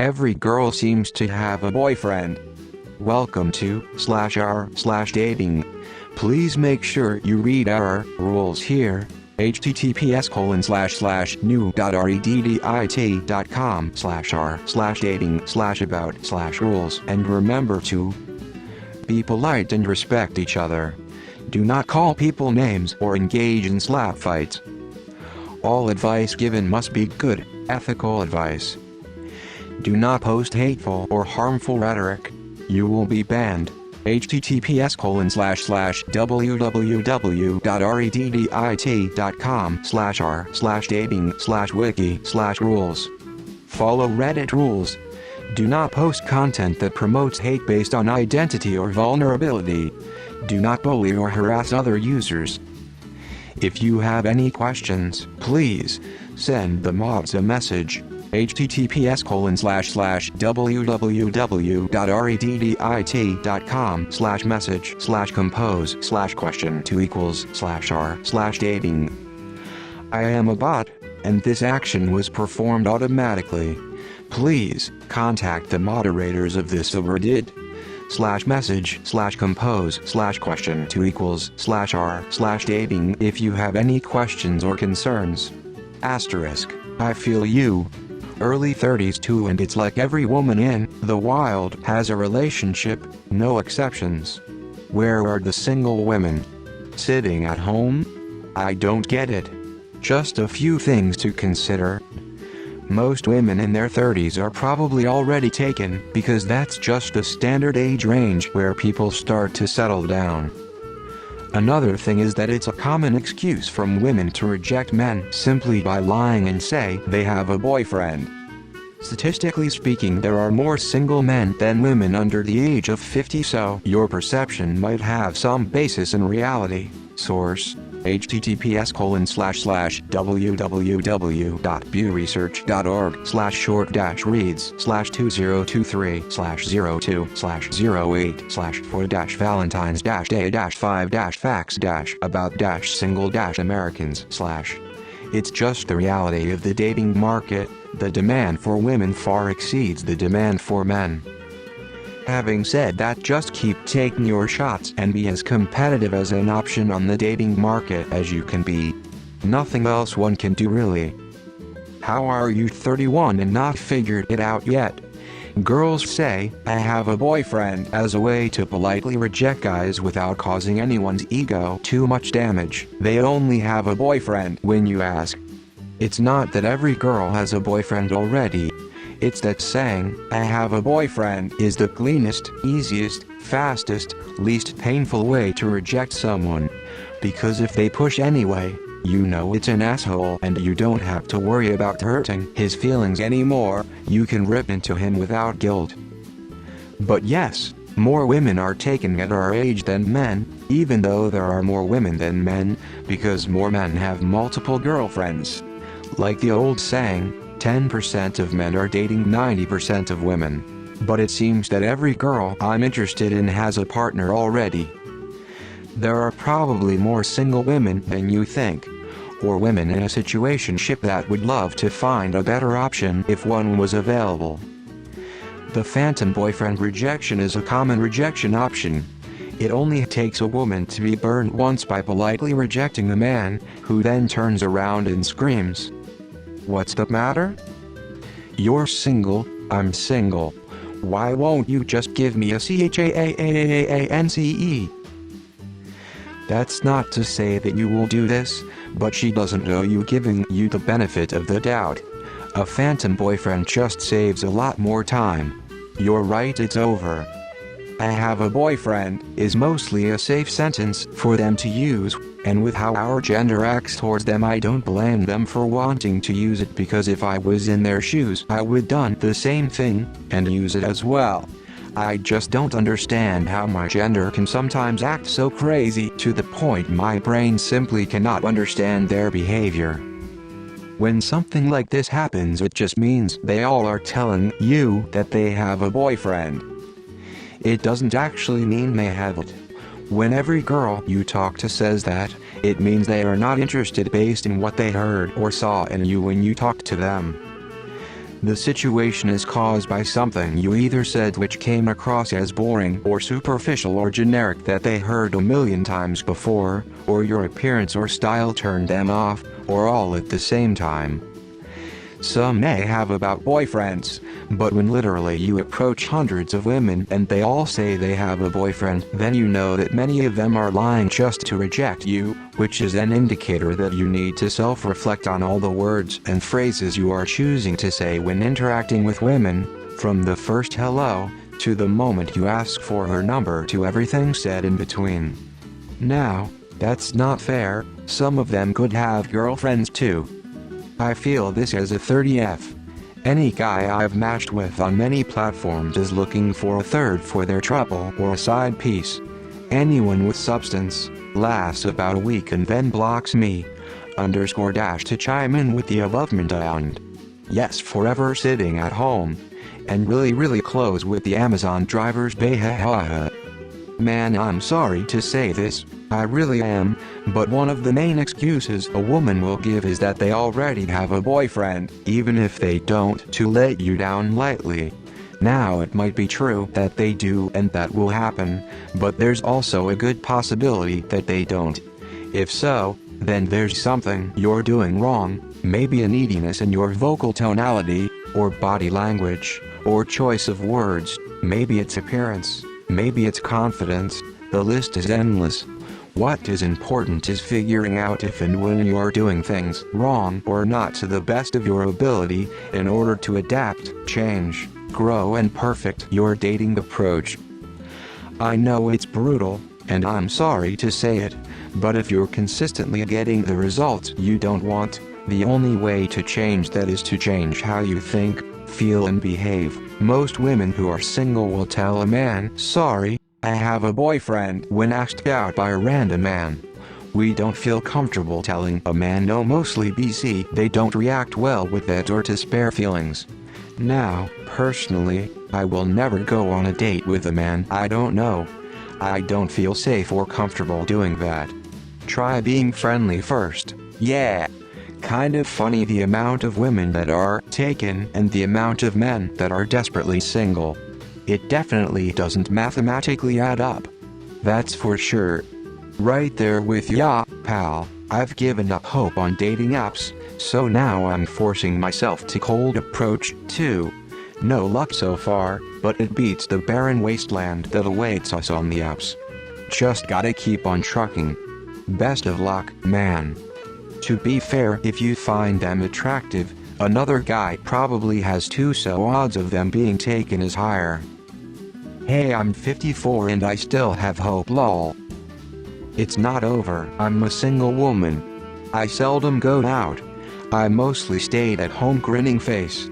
Every girl seems to have a boyfriend. Welcome to /r/dating. Please make sure you read our rules here. https://new.reddit.com/r/dating/about/rules, and remember to be polite and respect each other. Do not call people names or engage in slap fights. All advice given must be good, ethical advice. Do not post hateful or harmful rhetoric. You will be banned. https://www.reddit.com/r/dating/wiki/rules. Follow Reddit rules. Do not post content that promotes hate based on identity or vulnerability. Do not bully or harass other users. If you have any questions, please send the mods a message. https://www.reddit.com/message/compose/question2 =r/dating. I am a bot, and this action was performed automatically. Please contact the moderators of this subreddit. /message/compose/question2 =r/dating if you have any questions or concerns. I feel you. Early 30s too, and it's like every woman in the wild has a relationship, no exceptions. Where are the single women? Sitting at home? I don't get it. Just a few things to consider. Most women in their 30s are probably already taken, because that's just the standard age range where people start to settle down. Another thing is that it's a common excuse from women to reject men simply by lying and say they have a boyfriend. Statistically speaking, there are more single men than women under the age of 50, so your perception might have some basis in reality. Source: https://www.pewresearch.org/short-reads/2023/08/for-valentines-day-5-facts-about-single-Americans/ It's just the reality of the dating market. The demand for women far exceeds the demand for men. Having said that, just keep taking your shots and be as competitive as an option on the dating market as you can be. Nothing else one can do really. How are you 31 and not figured it out yet? Girls say, "I have a boyfriend," as a way to politely reject guys without causing anyone's ego too much damage. They only have a boyfriend when you ask. It's not that every girl has a boyfriend already. It's that saying, "I have a boyfriend," is the cleanest, easiest, fastest, least painful way to reject someone. Because if they push anyway, you know it's an asshole and you don't have to worry about hurting his feelings anymore. You can rip into him without guilt. But yes, more women are taken at our age than men, even though there are more women than men, because more men have multiple girlfriends. Like the old saying, 10% of men are dating 90% of women. But it seems that every girl I'm interested in has a partner already. There are probably more single women than you think, or women in a situationship that would love to find a better option if one was available. The phantom boyfriend rejection is a common rejection option. It only takes a woman to be burned once by politely rejecting the man, who then turns around and screams, "What's the matter? You're single, I'm single. Why won't you just give me a CHAAAANCE?" That's not to say that you will do this, but she doesn't know you, giving you the benefit of the doubt. A phantom boyfriend just saves a lot more time. You're right, it's over. "I have a boyfriend" is mostly a safe sentence for them to use, and with how our gender acts towards them, I don't blame them for wanting to use it, because if I was in their shoes I would done the same thing, and use it as well. I just don't understand how my gender can sometimes act so crazy to the point my brain simply cannot understand their behavior. When something like this happens, it just means they all are telling you that they have a boyfriend. It doesn't actually mean they have it. When every girl you talk to says that, it means they are not interested based in what they heard or saw in you when you talked to them. The situation is caused by something you either said which came across as boring or superficial or generic that they heard a million times before, or your appearance or style turned them off, or all at the same time. Some may have about boyfriends, but when literally you approach hundreds of women and they all say they have a boyfriend, then you know that many of them are lying just to reject you, which is an indicator that you need to self-reflect on all the words and phrases you are choosing to say when interacting with women, from the first hello, to the moment you ask for her number to everything said in between. Now, that's not fair, some of them could have girlfriends too. I feel this as a 30F. Any guy I've matched with on many platforms is looking for a third for their trouble or a side piece. Anyone with substance lasts about a week and then blocks me. _ to chime in with the above and yes, forever sitting at home. And really close with the Amazon drivers bahaha. Man, I'm sorry to say this, I really am, but one of the main excuses a woman will give is that they already have a boyfriend, even if they don't, to let you down lightly. Now it might be true that they do and that will happen, but there's also a good possibility that they don't. If so, then there's something you're doing wrong, maybe a neediness in your vocal tonality, or body language, or choice of words, maybe it's appearance. Maybe it's confidence, the list is endless. What is important is figuring out if and when you're doing things wrong or not to the best of your ability, in order to adapt, change, grow and perfect your dating approach. I know it's brutal, and I'm sorry to say it, but if you're consistently getting the results you don't want, the only way to change that is to change how you think, feel and behave. Most women who are single will tell a man, "Sorry, I have a boyfriend," when asked out by a random man. We don't feel comfortable telling a man no, mostly BC they don't react well with it or to spare feelings. Now, personally, I will never go on a date with a man I don't know. I don't feel safe or comfortable doing that. Try being friendly first, yeah. Kind of funny the amount of women that are taken and the amount of men that are desperately single. It definitely doesn't mathematically add up. That's for sure. Right there with ya, pal. I've given up hope on dating apps, so now I'm forcing myself to cold approach too. No luck so far, but it beats the barren wasteland that awaits us on the apps. Just gotta keep on trucking. Best of luck, man. To be fair, if you find them attractive, another guy probably has too, so odds of them being taken is higher. Hey, I'm 54 and I still have hope, lol. It's not over. I'm a single woman. I seldom go out. I mostly stayed at home, grinning face.